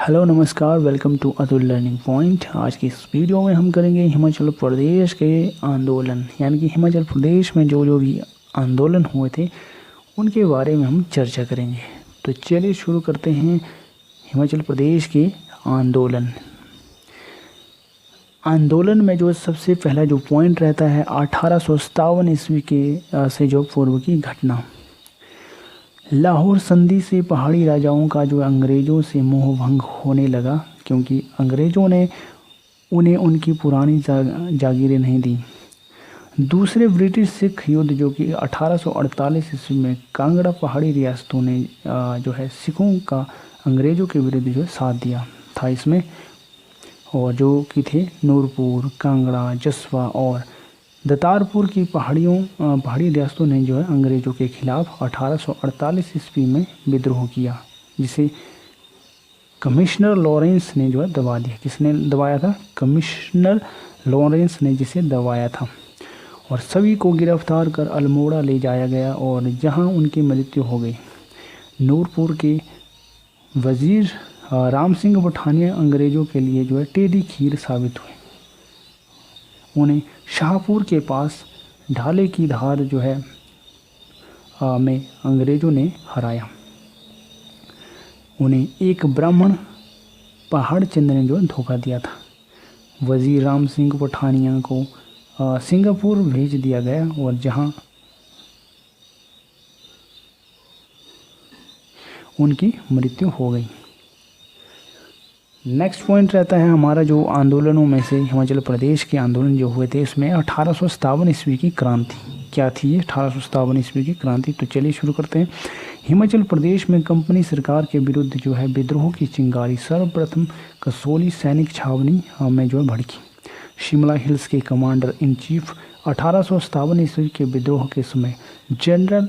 Hello नमस्कार, welcome to Atul learning point. आज की इस वीडियो में हम करेंगे हिमाचल प्रदेश के आंदोलन, यानी कि हिमाचल प्रदेश में जो भी आंदोलन हुए थे उनके बारे में हम चर्चा करेंगे। तो चलिए शुरू करते हैं। हिमाचल प्रदेश के आंदोलन में जो सबसे पहला जो पॉइंट रहता है 1857 ईस्वी के से जो पूर्व की घटना। लाहौर संधि से पहाड़ी राजाओं का जो अंग्रेज़ों से मोह भंग होने लगा, क्योंकि अंग्रेज़ों ने उन्हें उनकी पुरानी जागीरें नहीं दी। दूसरे ब्रिटिश सिख युद्ध जो कि 1848 ईस्वी में कांगड़ा पहाड़ी रियासतों ने जो है सिखों का अंग्रेज़ों के विरुद्ध जो साथ दिया था इसमें, और जो कि थे नूरपुर, कांगड़ा, जसवा और दतारपुर की पहाड़ी रियासतों ने जो है अंग्रेज़ों के खिलाफ 1848 ईस्वी में विद्रोह किया, जिसे कमिश्नर लॉरेंस ने जो है दबा दिया। किसने दबाया था? कमिश्नर लॉरेंस ने जिसे दबाया था, और सभी को गिरफ्तार कर अल्मोड़ा ले जाया गया और जहां उनकी मृत्यु हो गई। नूरपुर के वजीर राम सिंह पठानिया अंग्रेज़ों के लिए जो है टेढ़ी खीर साबित हुए। उन्हें शाहपुर के पास ढाले की धार जो है में अंग्रेज़ों ने हराया। उन्हें एक ब्राह्मण पहाड़ चंद ने जो धोखा दिया था। वजीर राम सिंह पठानिया को सिंगापुर भेज दिया गया और जहां उनकी मृत्यु हो गई। नेक्स्ट पॉइंट रहता है हमारा जो आंदोलनों में से हिमाचल प्रदेश के आंदोलन जो हुए थे उसमें 1857 ईस्वी की क्रांति। क्या थी ये 1857 ईस्वी की क्रांति? तो चलिए शुरू करते हैं। हिमाचल प्रदेश में कंपनी सरकार के विरुद्ध जो है विद्रोह की चिंगारी सर्वप्रथम कसोली सैनिक छावनी में जो है भड़की। शिमला हिल्स के कमांडर इन चीफ 1857 ईस्वी के विद्रोह के समय जनरल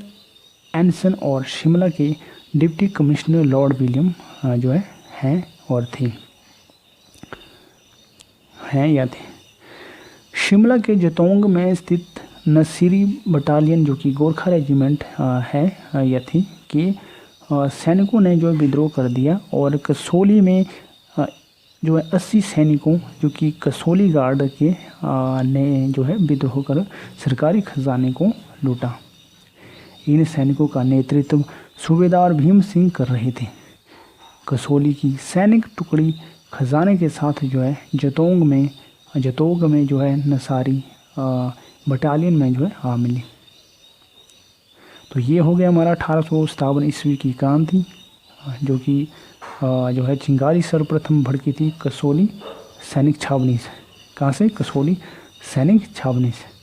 एनसन और शिमला के डिप्टी कमिश्नर लॉर्ड विलियम जो है हैं और थे या थे। शिमला के जतोंग में स्थित नसीरी बटालियन जो कि गोरखा रेजिमेंट है या थी कि सैनिकों ने जो विद्रोह कर दिया, और कसोली में जो है 80 सैनिकों जो कि कसोली गार्ड के ने जो है विद्रोह कर सरकारी खजाने को लूटा। इन सैनिकों का नेतृत्व सूबेदार भीम सिंह कर रहे थे। कसोली की सैनिक टुकड़ी खजाने के साथ जो है जतोंग में जो है नसारी बटालियन में जो है आ मिली। तो ये हो गया हमारा 1857 ईस्वी की क्रांति, जो कि जो है चिंगारी सर्वप्रथम भड़की थी कसोली सैनिक छावनी से। कहाँ से? कसोली सैनिक छावनी से।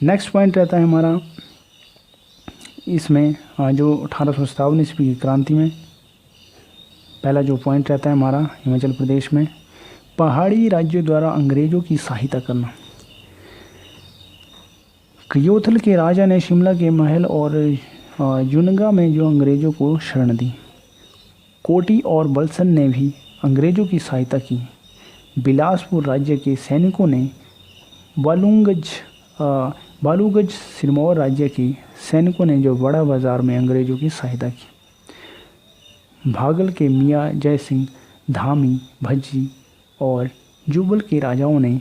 नेक्स्ट पॉइंट रहता है हमारा इसमें जो 1857 ईस्वी की क्रांति में पहला जो पॉइंट रहता है हमारा हिमाचल प्रदेश में पहाड़ी राज्यों द्वारा अंग्रेज़ों की सहायता करना। कयोथल के राजा ने शिमला के महल और जुनगा में जो अंग्रेज़ों को शरण दी। कोटी और बलसन ने भी अंग्रेज़ों की सहायता की। बिलासपुर राज्य के सैनिकों ने बालूगंज सिरमौर राज्य के सैनिकों ने जो बड़ा बाज़ार में अंग्रेज़ों की सहायता की। भागल के मियाँ जय सिंह, धामी, भज्जी और जुबल के राजाओं ने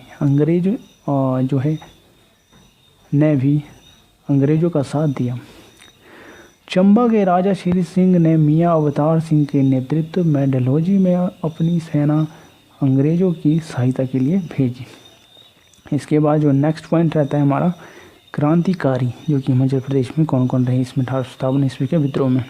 जो है ने भी अंग्रेज़ों का साथ दिया। चंबा के राजा श्री सिंह ने मियाँ अवतार सिंह के नेतृत्व में डलहौजी में अपनी सेना अंग्रेज़ों की सहायता के लिए भेजी। इसके बाद जो नेक्स्ट पॉइंट रहता है हमारा क्रांतिकारी, जो कि हिमाचल प्रदेश में कौन कौन रहे इसमें 1857 ईस्वी के विद्रोह में।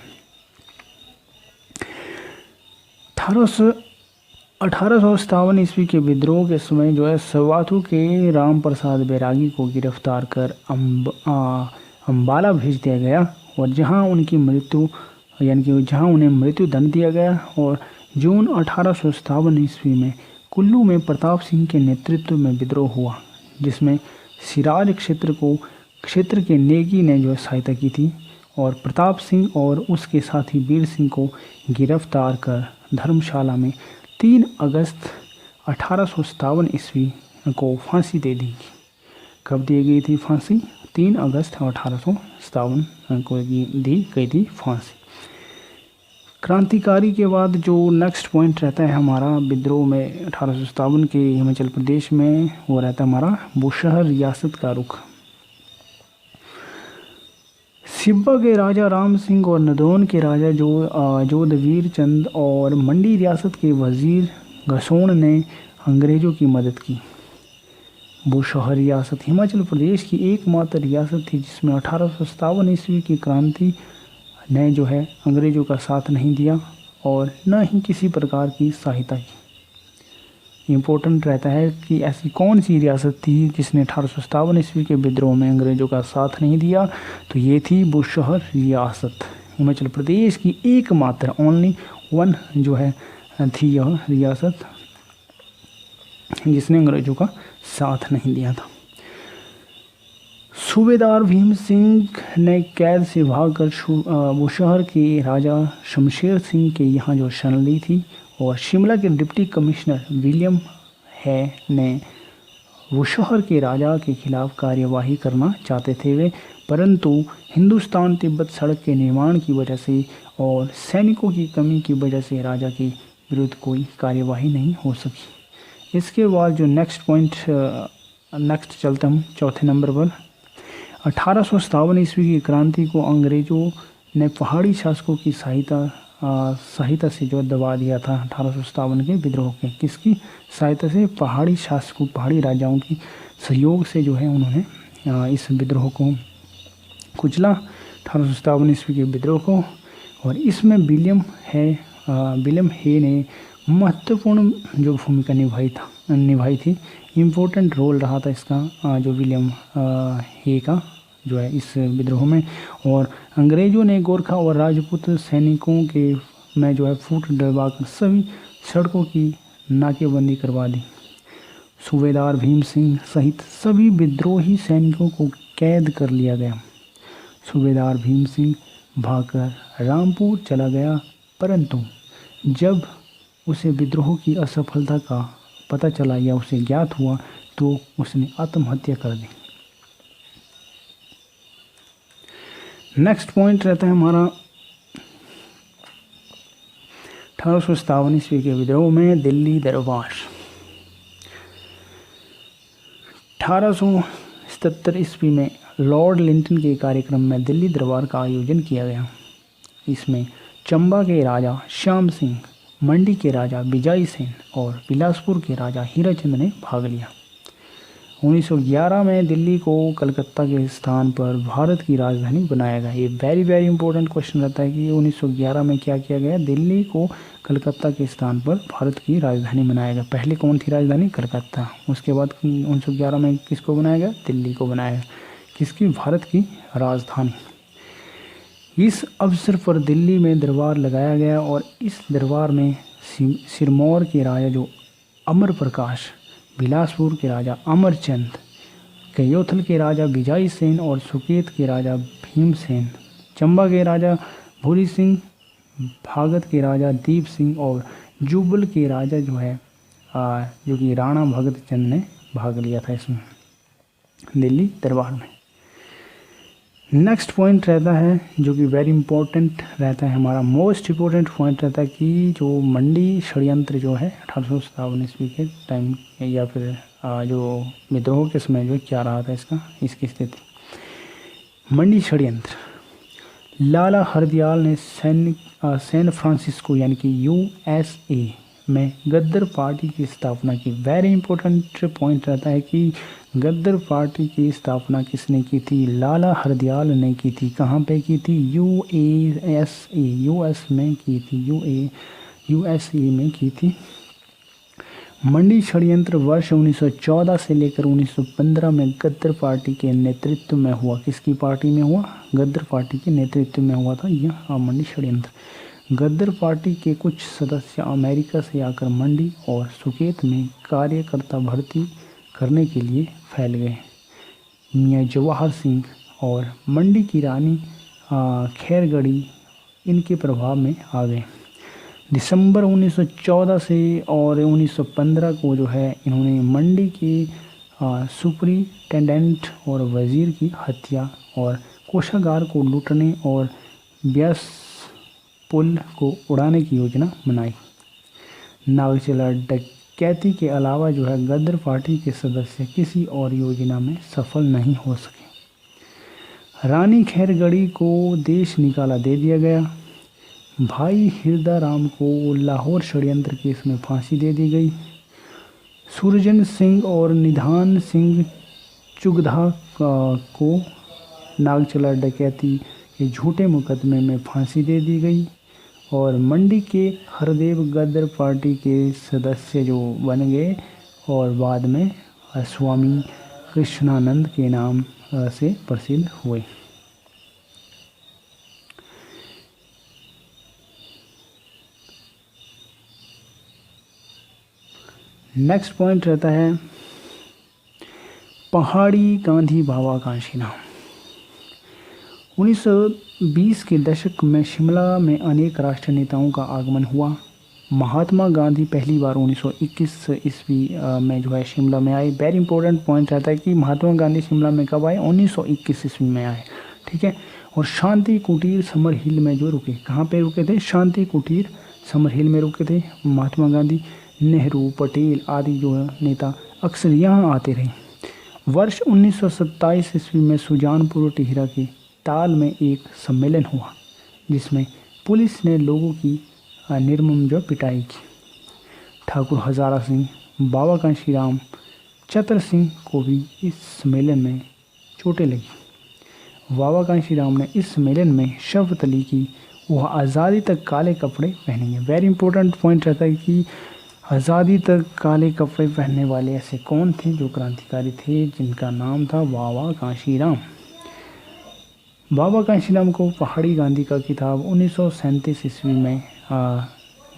1857 ईस्वी के विद्रोह के समय जो है सवाथू के राम प्रसाद बैरागी को गिरफ्तार कर अम्बाला भेज दिया गया, और जहां उनकी मृत्यु यानी कि जहां उन्हें मृत्यु दंड दिया गया। और जून 1857 ईस्वी में कुल्लू में प्रताप सिंह के नेतृत्व में विद्रोह हुआ, जिसमें सिराज क्षेत्र के नेगी ने जो सहायता की थी, और प्रताप सिंह और उसके साथी वीर सिंह को गिरफ्तार कर धर्मशाला में 3 अगस्त 1857 ईस्वी को फांसी दे दी। कब दी गई थी फांसी? 3 अगस्त 1857 को दी गई थी फांसी। क्रांतिकारी के बाद जो नेक्स्ट पॉइंट रहता है हमारा विद्रोह में 1857 के हिमाचल प्रदेश में, वो रहता है हमारा बुशहर रियासत का रुख। सिब्बा के राजा राम सिंह और नदौन के राजा जोधवीर चंद और मंडी रियासत के वजीर घसोण ने अंग्रेज़ों की मदद की। बुशहर रियासत हिमाचल प्रदेश की एकमात्र रियासत थी जिसमें 1857 ईस्वी की क्रांति ने जो है अंग्रेज़ों का साथ नहीं दिया और न ही किसी प्रकार की सहायता की। इम्पोर्टेंट रहता है कि ऐसी कौन सी रियासत थी जिसने 1857 ईस्वी के विद्रोह में अंग्रेज़ों का साथ नहीं दिया, तो ये थी बुशहर रियासत। हिमाचल प्रदेश की एकमात्र ओनली वन जो है थी यह रियासत जिसने अंग्रेज़ों का साथ नहीं दिया था। सूबेदार भीम सिंह ने कैद से भागकर बुशहर के राजा शमशेर सिंह के यहाँ जो शरण ली थी और शिमला के डिप्टी कमिश्नर विलियम है ने बुशहर के राजा के खिलाफ कार्यवाही करना चाहते थे वे, परंतु हिंदुस्तान तिब्बत सड़क के निर्माण की वजह से और सैनिकों की कमी की वजह से राजा के विरुद्ध कोई कार्यवाही नहीं हो सकी। इसके बाद जो नेक्स्ट चलते हम चौथे नंबर पर। 1857 ईस्वी की क्रांति को अंग्रेज़ों ने पहाड़ी शासकों की सहायता से जो दबा दिया था। 1857 के विद्रोह के किसकी सहायता से? पहाड़ी शासकों, पहाड़ी राजाओं की सहयोग से जो है उन्होंने इस विद्रोह को कुचला, 1857 ईस्वी के विद्रोह को। और इसमें विलियम हे ने महत्वपूर्ण जो भूमिका निभाई थी। इम्पोर्टेंट रोल रहा था इसका जो विलियम हे का जो है इस विद्रोह में। और अंग्रेज़ों ने गोरखा और राजपूत सैनिकों के में जो है फूट डलवाकर सभी सड़कों की नाकेबंदी करवा दी। सूबेदार भीम सिंह सहित सभी विद्रोही सैनिकों को कैद कर लिया गया। सूबेदार भीम सिंह भागकर रामपुर चला गया, परंतु जब उसे विद्रोह की असफलता का पता चला या उसे ज्ञात हुआ तो उसने आत्महत्या कर दी। नेक्स्ट पॉइंट रहता है हमारा 1857 ईस्वी के विद्रोह में दिल्ली दरबार। 1877 ईस्वी में लॉर्ड लिंटन के कार्यक्रम में दिल्ली दरबार का आयोजन किया गया। इसमें चंबा के राजा श्याम सिंह, मंडी के राजा बिजाई सेन और बिलासपुर के राजा हीराचंद ने भाग लिया। 1911 में दिल्ली को कलकत्ता के स्थान पर भारत की राजधानी बनाया गया। ये वेरी इंपॉर्टेंट क्वेश्चन रहता है कि 1911 में क्या किया गया? दिल्ली को कलकत्ता के स्थान पर भारत की राजधानी बनाया गया। पहले कौन थी राजधानी? कलकत्ता। उसके बाद 1911 में किसको बनाया गया? दिल्ली को बनाया गया। किसकी? भारत की राजधानी। इस अवसर पर दिल्ली में दरबार लगाया गया और इस दरबार में सिरमौर के राजा जो अमर प्रकाश, बिलासपुर के राजा अमरचंद, कयोथल के राजा बिजाई सेन और सुकेत के राजा भीमसेन, चंबा के राजा भूरी सिंह, भागत के राजा दीप सिंह और जुब्बल के राजा जो है जो कि राणा भगत चंद ने भाग लिया था इसमें दिल्ली दरबार में। नेक्स्ट पॉइंट रहता है जो कि वेरी इंपॉर्टेंट रहता है, हमारा मोस्ट इम्पोर्टेंट पॉइंट रहता है कि जो मंडी षड्यंत्र जो है 1857 ईस्वी के टाइम या फिर जो विद्रोह के समय जो क्या रहा था इसकी स्थिति। मंडी षड्यंत्र। लाला हरदयाल ने सैन फ्रांसिस्को यानी कि USA में गद्दर पार्टी की स्थापना की। वेरी इंपॉर्टेंट पॉइंट रहता है कि गद्दर पार्टी की स्थापना किसने की थी? लाला हरदयाल ने की थी। कहाँ पे की थी? US में की थी। USA में की थी। मंडी षड्यंत्र वर्ष 1914 से लेकर 1915 में गद्दर पार्टी के नेतृत्व में हुआ। किसकी पार्टी में हुआ? गद्दर पार्टी के नेतृत्व में हुआ था यह मंडी षड्यंत्र। गद्दर पार्टी के कुछ सदस्य अमेरिका से आकर मंडी और सुकेत में कार्यकर्ता भर्ती करने के लिए फैल गए। मियाँ जवाहर सिंह और मंडी की रानी खैरगढ़ी इनके प्रभाव में आ गए। दिसंबर 1914 से और 1915 को जो है इन्होंने मंडी के सुपरिटेंडेंट और वजीर की हत्या और कोषागार को लूटने और ब्यास पुल को उड़ाने की योजना बनाई। नागचला डकैती के अलावा जो है गदर पार्टी के सदस्य किसी और योजना में सफल नहीं हो सके। रानी खैरगढ़ी को देश निकाला दे दिया गया। भाई हिरदाराम को लाहौर षड्यंत्र केस में फांसी दे दी गई। सुरजन सिंह और निधान सिंह चुगधा को नागचला डकैती के झूठे मुकदमे में फांसी दे दी गई। और मंडी के हरदेव गदर पार्टी के सदस्य जो बन गए और बाद में स्वामी कृष्णानंद के नाम से प्रसिद्ध हुए। नेक्स्ट पॉइंट रहता है पहाड़ी गांधी बाबा कांशीराम। 1920 के दशक में शिमला में अनेक राष्ट्रीय नेताओं का आगमन हुआ। महात्मा गांधी पहली बार 1921 ईस्वी में जो है शिमला में आए। वेरी इंपॉर्टेंट पॉइंट रहता है कि महात्मा गांधी शिमला में कब आए, 1921 ईस्वी में आए, ठीक है। और शांति कुटीर समर हिल में जो रुके, कहाँ पे रुके थे, शांति कुटीर समर हिल में रुके थे महात्मा गांधी। नेहरू, पटेल आदि जो है नेता अक्सर यहाँ आते रहे। वर्ष 1927 ईस्वी में सुजानपुर टिहरा के ताल में एक सम्मेलन हुआ जिसमें पुलिस ने लोगों की निर्मम जो पिटाई की। ठाकुर हजारा सिंह, बाबा कांशीराम, चतर सिंह को भी इस सम्मेलन में चोटें लगी। बाबा कांशीराम ने इस सम्मेलन में शपथ ली कि वह आज़ादी तक काले कपड़े पहनेंगे। वेरी इंपॉर्टेंट पॉइंट रहता है कि आज़ादी तक काले कपड़े पहनने वाले ऐसे कौन थे जो क्रांतिकारी थे, जिनका नाम था बाबा कांशीराम। बाबा कांशीराम को पहाड़ी गांधी का खिताब 1937 ईस्वी में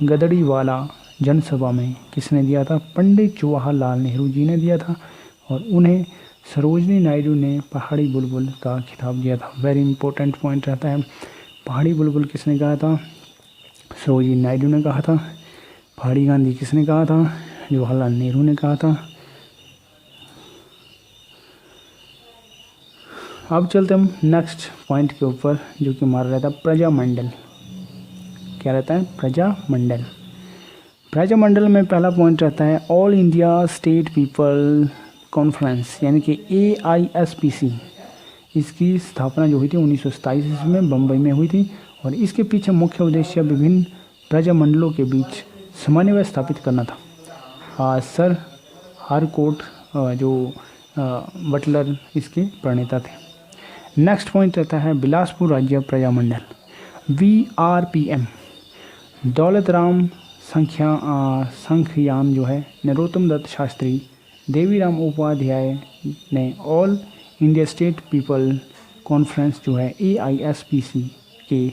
गदड़ीवाला जनसभा में किसने दिया था, पंडित जवाहरलाल नेहरू जी ने दिया था। और उन्हें सरोजनी नायडू ने पहाड़ी बुलबुल का खिताब दिया था। वेरी इंपॉर्टेंट पॉइंट रहता है, पहाड़ी बुलबुल किसने कहा था, सरोजनी नायडू ने कहा था। पहाड़ी गांधी किसने कहा था, जवाहरलाल नेहरू ने कहा था। अब चलते हम नेक्स्ट पॉइंट के ऊपर जो कि हमारा रहता है प्रजामंडल। क्या रहता है, प्रजामंडल। प्रजामंडल में पहला पॉइंट रहता है all India state people conference यानी कि AISPC। इसकी स्थापना जो हुई थी 1927 ईस्वी में बम्बई में हुई थी। और इसके पीछे मुख्य उद्देश्य विभिन्न प्रजामंडलों के बीच समन्वय स्थापित करना था। सर हारकोर्ट जो बटलर इसके प्रणेता थे। नेक्स्ट पॉइंट रहता है बिलासपुर राज्य प्रजामंडल VRPM। दौलत राम संखयान जो है, नरोत्तम दत्त शास्त्री, देवीराम उपाध्याय ने all India state people conference जो है AISPC के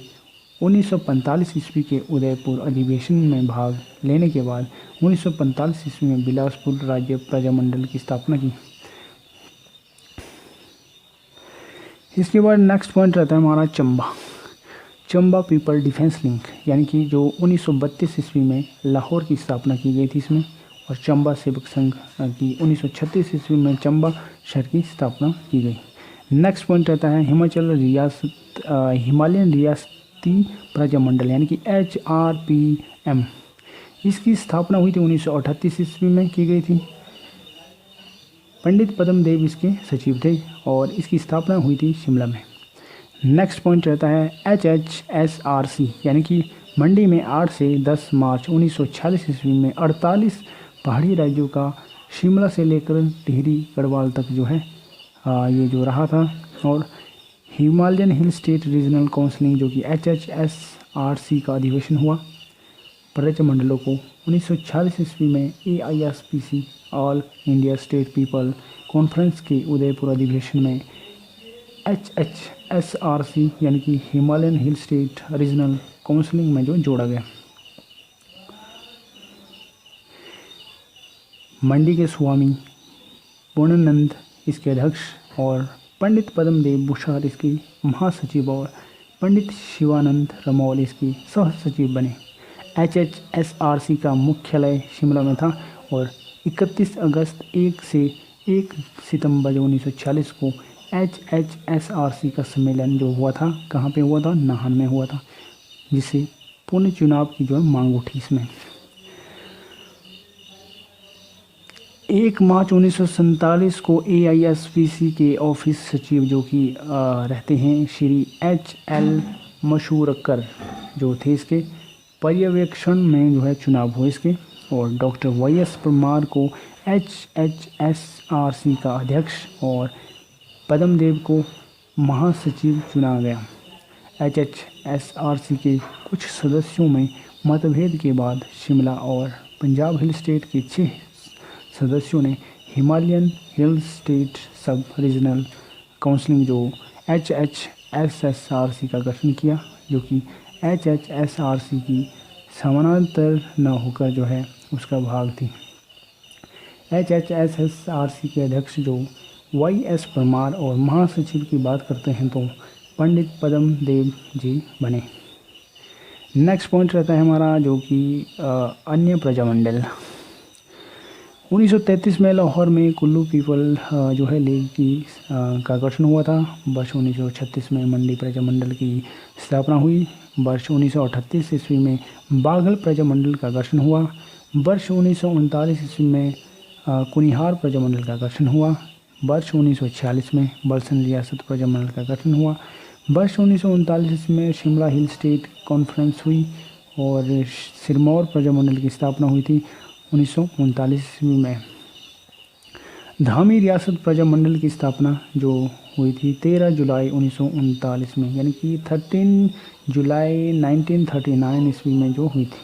1945 ईस्वी के उदयपुर अधिवेशन में भाग लेने के बाद 1945 ईस्वी में बिलासपुर राज्य प्रजामंडल की स्थापना की। इसके बाद नेक्स्ट पॉइंट रहता है हमारा चंबा पीपल डिफेंस लिंक यानी कि जो 1932 ईस्वी में लाहौर की स्थापना की गई थी इसमें। और चंबा सेवक संघ की 1936 ईस्वी में चंबा शहर की स्थापना की गई। नेक्स्ट पॉइंट रहता है हिमालयन रियासती प्रजामंडल यानी कि HRPM। इसकी स्थापना हुई थी 1938 ईस्वी में की गई थी। पंडित पद्म देव इसके सचिव थे और इसकी स्थापना हुई थी शिमला में। नेक्स्ट पॉइंट रहता है HHSRC यानी कि मंडी में 8 से 10 मार्च 1946 ईस्वी में 48 पहाड़ी राज्यों का शिमला से लेकर टिहरी गढ़वाल तक जो है ये जो रहा था। और Himalayan hill state regional council जो कि HHSRC का अधिवेशन हुआ। प्रजामंडलों को 1946 ईस्वी में AISPC all India state people conference के उदयपुर अधिवेशन में HHSRC यानी कि Himalayan hill state regional counselling में जो जोड़ा गया। मंडी के स्वामी पूर्णानंद इसके अध्यक्ष और पंडित पद्मदेव बुशार इसकी महासचिव और पंडित शिवानंद रमौल इसकी सह सचिव बने। HHSRC का मुख्यालय शिमला में था और 31 अगस्त 1 से 1 सितंबर 1946 को HHSRC का सम्मेलन जो हुआ था, कहाँ पे हुआ था? नाहन में हुआ था, जिससे पुनः चुनाव की जो है मांग उठी इसमें। 1 मार्च 1947 को AISPC के ऑफिस सचिव जो कि रहते हैं श्री HL मशूरकर जो थे, इसके पर्यवेक्षण में जो है चुनाव हुए इसके, और डॉक्टर YS परमार को HHSRC का अध्यक्ष और पद्मदेव को महासचिव चुना गया। HHSRC के कुछ सदस्यों में मतभेद के बाद शिमला और पंजाब हिल स्टेट के 6 सदस्यों ने हिमालयन हिल स्टेट सब रीजनल काउंसिल जो HHSRC का गठन किया, जो कि HHSRC की समानांतर न होकर जो है उसका भाग थी। HHSRC के अध्यक्ष जो YS परमार और महासचिव की बात करते हैं तो पंडित पद्मदेव जी बने। नेक्स्ट पॉइंट रहता है हमारा जो कि अन्य प्रजामंडल। 1933 में लाहौर में कुल्लू पीपल जो है लीग की का गठन हुआ था। वर्ष 1936 में मंडी प्रजामंडल की स्थापना हुई। वर्ष 1938 ईस्वी में बाघल प्रजामंडल का गठन हुआ। वर्ष 1939 ईस्वी में कुनिहार प्रजामंडल का गठन हुआ। वर्ष 1946 में बलसन रियासत प्रजामंडल का गठन हुआ। वर्ष 1939 ईस्वी में शिमला हिल स्टेट कॉन्फ्रेंस हुई और सिरमौर प्रजामंडल की स्थापना हुई थी 1939 ईस्वी में। धामी रियासत प्रजामंडल की स्थापना जो हुई थी 13 जुलाई 1939 में, यानी कि 13 जुलाई 1939 ईस्वी में जो हुई थी।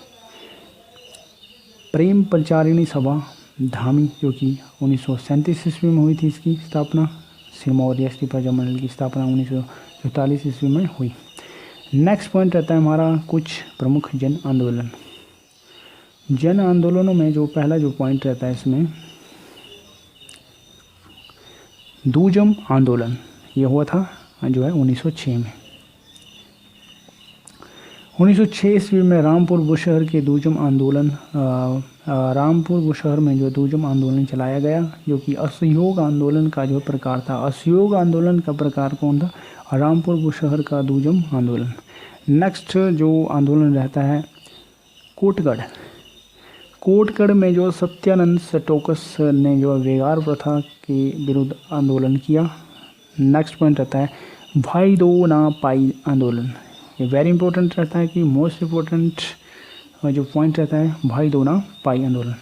प्रेम प्रचारिणी सभा धामी जो कि 1937 ईस्वी में हुई थी, इसकी स्थापना। सिरमौर रियासती प्रजामंडल की स्थापना 1944 ईस्वी में हुई। नेक्स्ट पॉइंट रहता है हमारा कुछ प्रमुख जन आंदोलन। जन आंदोलनों में जो पहला जो पॉइंट रहता है इसमें दूजम आंदोलन, ये हुआ था जो है 1906 में। 1906 ईस्वी में रामपुर बुशहर के दूजम आंदोलन रामपुर बुशहर में जो दूजम आंदोलन चलाया गया, जो कि असहयोग आंदोलन का जो प्रकार था। असहयोग आंदोलन का प्रकार कौन था? रामपुर बुशहर का दूजम आंदोलन। नेक्स्ट जो आंदोलन रहता है कोटगढ़। कोटगढ़ में जो सत्यानंद सटोकस ने जो वेगार प्रथा के विरुद्ध आंदोलन किया। नेक्स्ट पॉइंट रहता है भाई दो ना पाई आंदोलन। ये वेरी इंपॉर्टेंट रहता है कि मोस्ट इम्पोर्टेंट जो पॉइंट रहता है भाई दो ना पाई आंदोलन।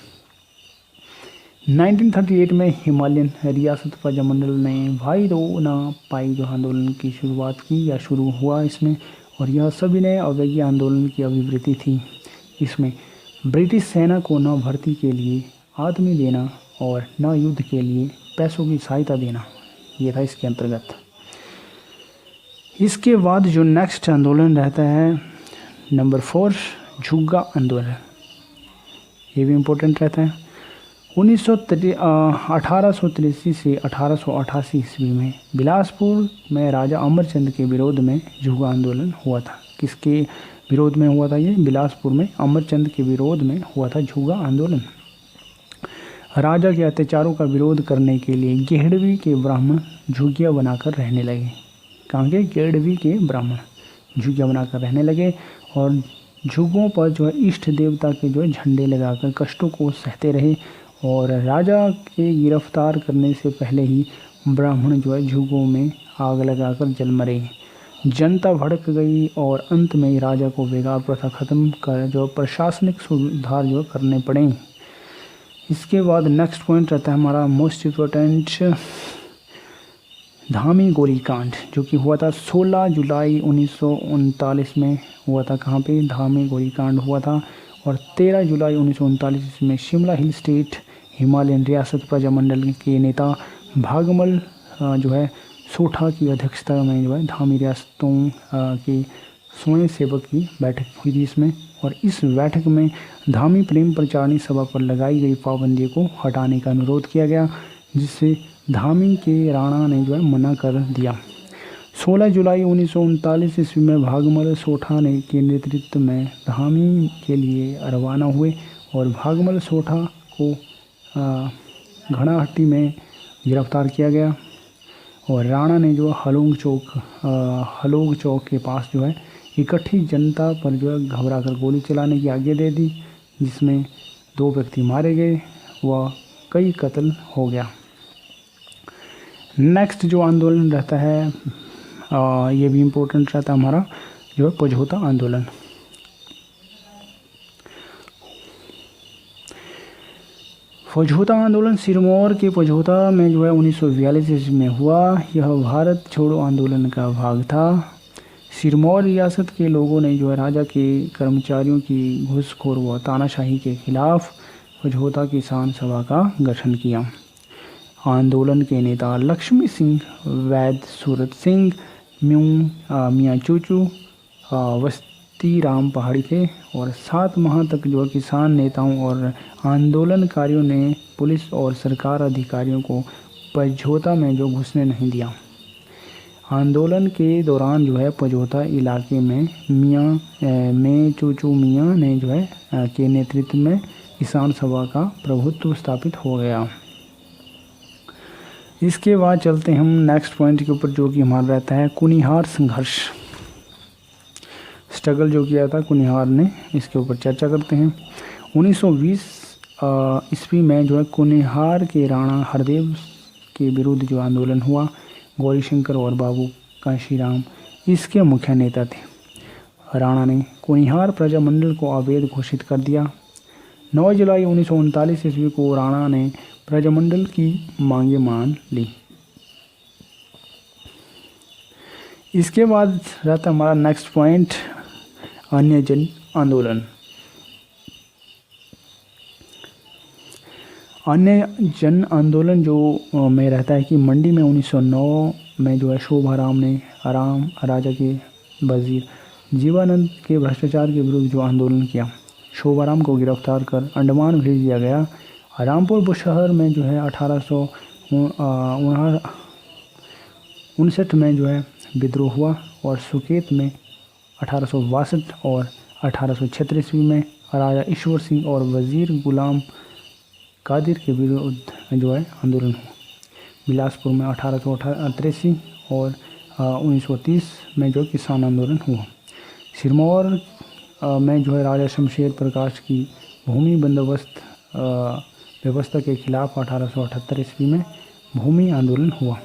1938 में हिमालयन रियासत प्रजामंडल ने भाई दो ना पाई जो आंदोलन की शुरुआत की या शुरू हुआ इसमें, और यह सविनय अवज्ञा आंदोलन की अभिवृत्ति थी। इसमें ब्रिटिश सेना को न भर्ती के लिए आदमी देना और न युद्ध के लिए पैसों की सहायता देना, ये था इसके अंतर्गत। इसके बाद जो नेक्स्ट आंदोलन रहता है नंबर 4 झुग्गा आंदोलन, ये भी इम्पोर्टेंट रहता है। 1883 से 1888 ईस्वी में बिलासपुर में राजा अमरचंद के विरोध में झुग्गा आंदोलन हुआ था। किसके विरोध में हुआ था? ये बिलासपुर में अमरचंद के विरोध में हुआ था झुग्गा आंदोलन। राजा के अत्याचारों का विरोध करने के लिए गेहड़वी के ब्राह्मण झुग्गियाँ बनाकर रहने लगे। कहाँ के? गेहड़वी के ब्राह्मण झुग्गियाँ बनाकर रहने लगे और झुग्गों पर जो है इष्ट देवता के जो है झंडे लगाकर कष्टों को सहते रहे। और राजा के गिरफ्तार करने से पहले ही ब्राह्मण जो है झुग्गों में आग लगाकर जल मरे। जनता भड़क गई और अंत में राजा को वेगार प्रथा खत्म कर जो प्रशासनिक सुधार जो करने पड़े। इसके बाद नेक्स्ट पॉइंट रहता है हमारा मोस्ट इम्पोर्टेंट धामी गोलीकांड, जो कि हुआ था 16 जुलाई 1939 में हुआ था। कहाँ पे? धामी गोलीकांड हुआ था। और 13 जुलाई 1939 में शिमला हिल स्टेट हिमालयन रियासत प्रजामंडल के नेता भागमल जो है सोठा की अध्यक्षता में जो है धामी रियासतों के स्वयं सेवक की बैठक हुई थी इसमें। और इस बैठक में धामी प्रेम प्रचारिणी सभा पर लगाई गई पाबंदी को हटाने का अनुरोध किया गया, जिससे धामी के राणा ने जो है मना कर दिया। 16 जुलाई 1939 ईस्वी में भागमल सोठा ने के नेतृत्व में धामी के लिए रवाना हुए और भागमल सोठा को घणाहट्टी में गिरफ्तार किया गया। और राणा ने जो हलोग चौक के पास जो है इकट्ठी जनता पर जो है घबरा कर गोली चलाने की आज्ञा दे दी, जिसमें 2 व्यक्ति मारे गए व कई कत्ल हो गया। नेक्स्ट जो आंदोलन रहता है ये भी इम्पोर्टेंट रहता है हमारा, जो है पझौता आंदोलन। पझौता आंदोलन सिरमौर के पझौता में जो है 1942 ईस्वी में हुआ। यह भारत छोड़ो आंदोलन का भाग था। सिरमौर रियासत के लोगों ने जो है राजा के कर्मचारियों की घूसखोर व तानाशाही के खिलाफ पझौता किसान सभा का गठन किया। आंदोलन के नेता लक्ष्मी सिंह, वैद सूरत सिंह, मियाँ चूचू, वस्ती राम पहाड़ी थे। और 7 माह तक जो किसान नेताओं और आंदोलनकारियों ने पुलिस और सरकार अधिकारियों को पझौता में जो घुसने नहीं दिया। आंदोलन के दौरान जो है पझौता इलाके में चूचू मियाँ ने जो है के नेतृत्व में किसान सभा का प्रभुत्व स्थापित हो गया। इसके बाद चलते हैं हम नेक्स्ट पॉइंट के ऊपर, जो कि हमारा रहता है कुनिहार संघर्ष। स्ट्रगल जो किया था कुनिहार ने, इसके ऊपर चर्चा करते हैं। 1920 ईस्वी में जो है कुनिहार के राणा हरदेव के विरुद्ध जो आंदोलन हुआ। गौरीशंकर और बाबू काशीराम इसके मुख्य नेता थे। राणा ने कुनिहार प्रजामंडल को अवैध घोषित कर दिया। 9 जुलाई 1939 ईस्वी को राणा ने प्रजामंडल की मांगें मान ली। इसके बाद रहता हमारा नेक्स्ट पॉइंट अन्य जन आंदोलन। अन्य जन आंदोलन जो में रहता है कि मंडी में 1909 में जो है शोभाराम ने राजा के वजीर जीवानंद के भ्रष्टाचार के विरुद्ध जो आंदोलन किया। शोभाराम को गिरफ्तार कर अंडमान भेज दिया गया। रामपुर बुशहर में जो है 1859 में जो है विद्रोह हुआ। और सुकेत में 1862 और 1876 ईस्वी में राजा ईश्वर सिंह और वजीर गुलाम कादिर के विरुद्ध जो है आंदोलन हुआ। बिलासपुर में 1883 और 1930 में जो किसान आंदोलन हुआ। सिरमौर में जो है राजा शमशेर प्रकाश की भूमि बंदोबस्त व्यवस्था के खिलाफ 1878 ईस्वी में भूमि आंदोलन हुआ।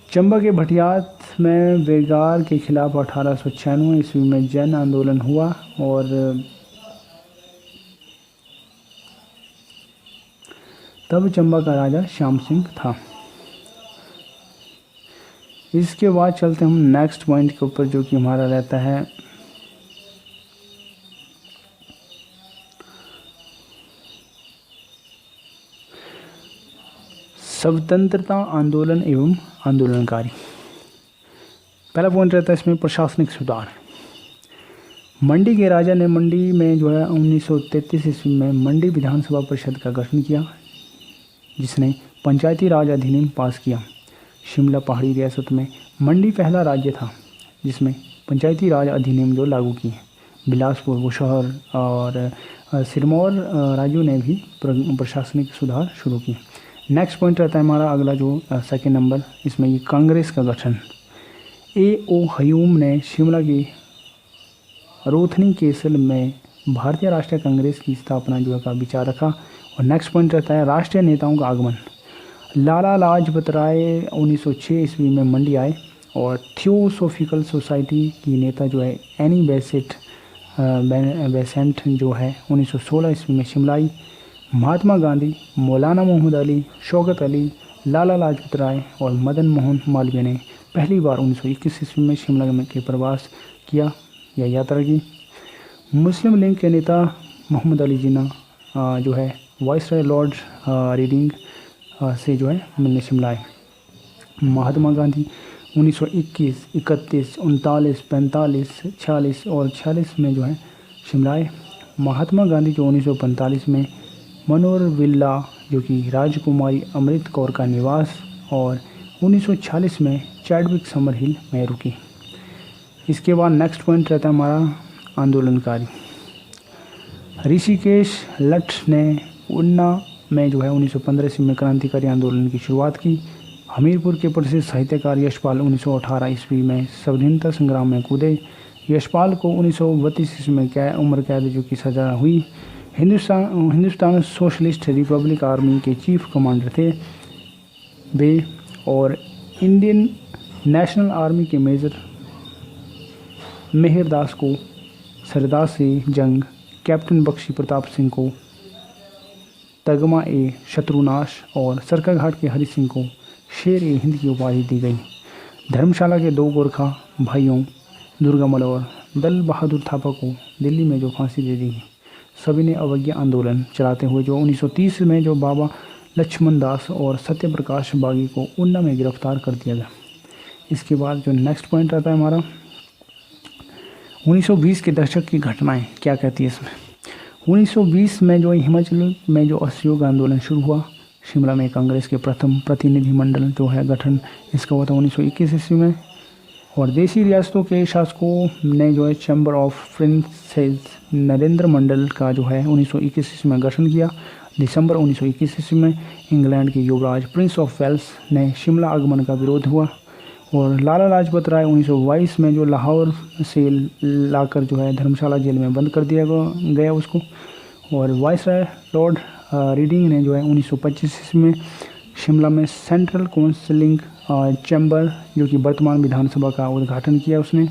चंबा के भटियात में बेगार के खिलाफ 1896 ईस्वी में जन आंदोलन हुआ। और तब चंबा का राजा श्याम सिंह था। इसके बाद चलते हम नेक्स्ट पॉइंट के ऊपर, जो कि हमारा रहता है स्वतंत्रता आंदोलन एवं आंदोलनकारी। पहला पॉइंट रहता है इसमें प्रशासनिक सुधार। मंडी के राजा ने मंडी में जो है 1933 ईस्वी में मंडी विधानसभा परिषद का गठन किया, जिसने पंचायती राज अधिनियम पास किया। शिमला पहाड़ी रियासत में मंडी पहला राज्य था जिसमें पंचायती राज अधिनियम जो लागू किए। बिलासपुर, बुशहर और सिरमौर राज्यों ने भी प्रशासनिक सुधार शुरू किए। नेक्स्ट पॉइंट रहता है हमारा अगला जो सेकेंड नंबर, इसमें ये कांग्रेस का गठन। A.O. हयूम ने शिमला की रोथनी केसल में भारतीय राष्ट्रीय कांग्रेस की स्थापना जो है का विचार रखा। और नेक्स्ट पॉइंट रहता है राष्ट्रीय नेताओं का आगमन। लाला लाजपत राय 1906 ईस्वी में मंडी आए। और थियोसोफिकल सोसाइटी की नेता जो है एनी बेसेंट जो है 1916 ईस्वी में शिमला आई। महात्मा गांधी, मौलाना मोहम्मद अली, शौकत अली, लाला लाजपत राय और मदन मोहन मालवीय ने पहली बार 1921 ईस्वी में शिमला में के प्रवास किया या यात्रा की। मुस्लिम लीग के नेता मोहम्मद अली जिन्ना जो है वाइसराय लॉर्ड रीडिंग से जो है मिलने शिमला आए। महात्मा गांधी 1921, 31, 39, 45, 46 और 46 में जो है शिमला आए। महात्मा गांधी जो 1945 में मनोहर विल्ला जो कि राजकुमारी अमृत कौर का निवास और 1946 में चैडविक समर हिल में रुकी। इसके बाद नेक्स्ट पॉइंट रहता है हमारा आंदोलनकारी। ऋषिकेश लठ ने उन्ना में जो है 1915 ईस्वी में क्रांतिकारी आंदोलन की शुरुआत की। हमीरपुर के प्रसिद्ध साहित्यकार यशपाल 1918 ईस्वी में स्वाधीनता संग्राम में कूदे। यशपाल को 1932 ईस्वी में उम्र कैद जो की सज़ा हुई। हिंदुस्तान सोशलिस्ट रिपब्लिक आर्मी के चीफ कमांडर थे वे, और इंडियन नेशनल आर्मी के मेजर मेहरदास को सरदार से जंग, कैप्टन बख्शी प्रताप सिंह को तगमा ए शत्रुनाश और सरकाघाट के हरि सिंह को शेर ए हिंद की उपाधि दी गई। धर्मशाला के 2 गोरखा भाइयों दुर्गामल और दल बहादुर थापा को दिल्ली में जो फांसी दे दी। सभी ने अवज्ञा आंदोलन चलाते हुए जो 1930 में जो बाबा लक्ष्मण दास और सत्यप्रकाश बागी को उन्ना में गिरफ्तार कर दिया गया। इसके बाद जो नेक्स्ट पॉइंट आता है हमारा 1920 के दशक की घटनाएं क्या कहती है इसमें। 1920 में जो हिमाचल में जो असहयोग आंदोलन शुरू हुआ। शिमला में कांग्रेस के प्रथम प्रतिनिधिमंडल जो है गठन इसका हुआ था 1921 ईस्वी में, और देशी रियासतों के शासकों ने जो है चैम्बर ऑफ प्रिंसेस नरेंद्र मंडल का जो है 1921 ईस्वी में गठन किया। दिसंबर 1921 ईस्वी में इंग्लैंड के युवराज प्रिंस ऑफ वेल्स ने शिमला आगमन का विरोध हुआ, और लाला लाजपत राय 1922 में जो लाहौर से लाकर जो है धर्मशाला जेल में बंद कर दिया गया उसको, और वाइसराय लॉर्ड रीडिंग ने जो है 1925 ईस्वी में शिमला में सेंट्रल काउंसिलिंग चैम्बर जो कि वर्तमान विधानसभा का उद्घाटन किया उसने।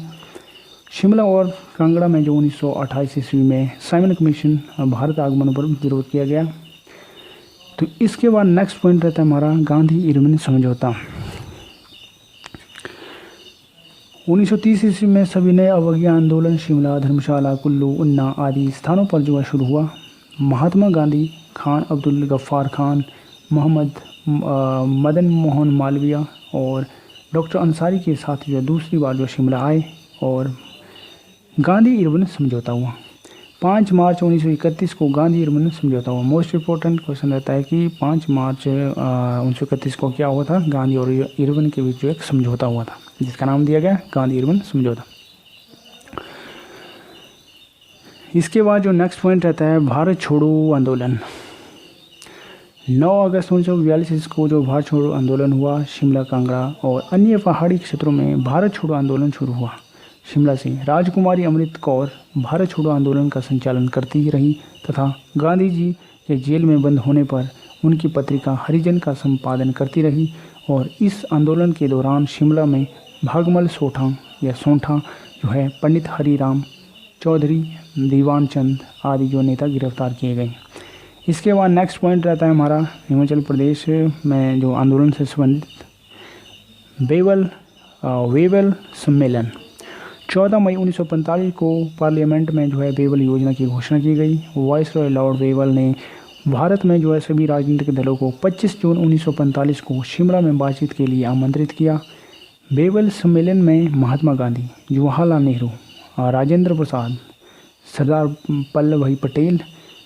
शिमला और कांगड़ा में जो 1928 ईस्वी में साइमन कमीशन भारत आगमन पर विरोध किया गया। तो इसके बाद नेक्स्ट पॉइंट रहता है हमारा गांधी इरविन समझौता। 1930 ईस्वी में सभी ने अवज्ञा आंदोलन शिमला, धर्मशाला, कुल्लू, उन्ना आदि स्थानों पर जो है शुरू हुआ। महात्मा गांधी, खान अब्दुल गफ्फार खान, मदन मोहन मालवीय और डॉक्टर अंसारी के साथ जो दूसरी बार जो शिमला आए और गांधी इरविन समझौता हुआ। 5 मार्च 1931 को गांधी इरविन समझौता हुआ। मोस्ट इम्पोर्टेंट क्वेश्चन रहता है कि 5 मार्च 1931 को क्या हुआ था, गांधी और इरविन के बीच जो एक समझौता हुआ था जिसका नाम दिया गया गांधी इरविन समझौता। इसके बाद जो नेक्स्ट पॉइंट रहता है भारत छोड़ो आंदोलन। 9 अगस्त 1942 को जो भारत छोड़ो आंदोलन हुआ, शिमला, कांगड़ा और अन्य पहाड़ी क्षेत्रों में भारत छोड़ो आंदोलन शुरू हुआ। शिमला से राजकुमारी अमृत कौर भारत छोड़ो आंदोलन का संचालन करती रही तथा गांधी जी के जेल में बंद होने पर उनकी पत्रिका हरिजन का संपादन करती रही, और इस आंदोलन के दौरान शिमला में भागमल सोंठा जो है पंडित हरिराम चौधरी, दीवान चंद आदि जो नेता गिरफ्तार किए गए। इसके बाद नेक्स्ट पॉइंट रहता है हमारा हिमाचल प्रदेश में जो आंदोलन से संबंधित वेवल सम्मेलन। 14 मई 1945 को पार्लियामेंट में जो है वेवल योजना की घोषणा की गई। वाइसरॉय लॉर्ड वेवल ने भारत में जो है सभी राजनीतिक दलों को 25 जून 1945 को शिमला में बातचीत के लिए आमंत्रित किया। वेवल सम्मेलन में महात्मा गांधी, जवाहरलाल नेहरू, राजेंद्र प्रसाद, सरदार वल्लभ भाई पटेल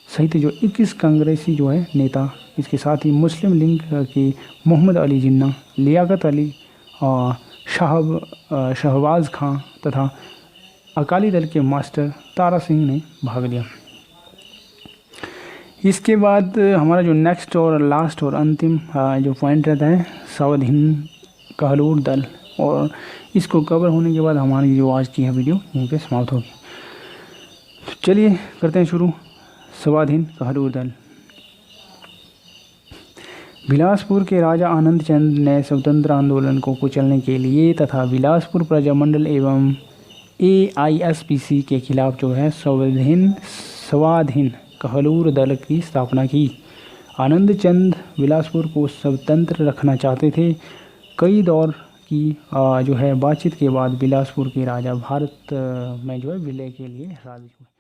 सहित जो 21 कांग्रेसी जो है नेता, इसके साथ ही मुस्लिम लीग के मोहम्मद अली जिन्ना, लियाकत अली, शहबाज खां तथा अकाली दल के मास्टर तारा सिंह ने भाग लिया। इसके बाद हमारा जो नेक्स्ट और लास्ट और अंतिम जो पॉइंट रहता है साउथ हिंद कहलूर दल, और इसको कवर होने के बाद हमारी जो आज की है वीडियो यहीं पे समाप्त होगी। तो चलिए करते हैं शुरू। स्वाधीन कहलूर दल। बिलासपुर के राजा आनंद चंद ने स्वतंत्र आंदोलन को कुचलने के लिए तथा बिलासपुर प्रजामंडल एवं AISPC के खिलाफ जो है स्वाधीन कहलूर दल की स्थापना की। आनंद चंद बिलासपुर को स्वतंत्र रखना चाहते थे। कई दौर की जो है बातचीत के बाद बिलासपुर के राजा भारत में जो है विलय के लिए राजी हुए।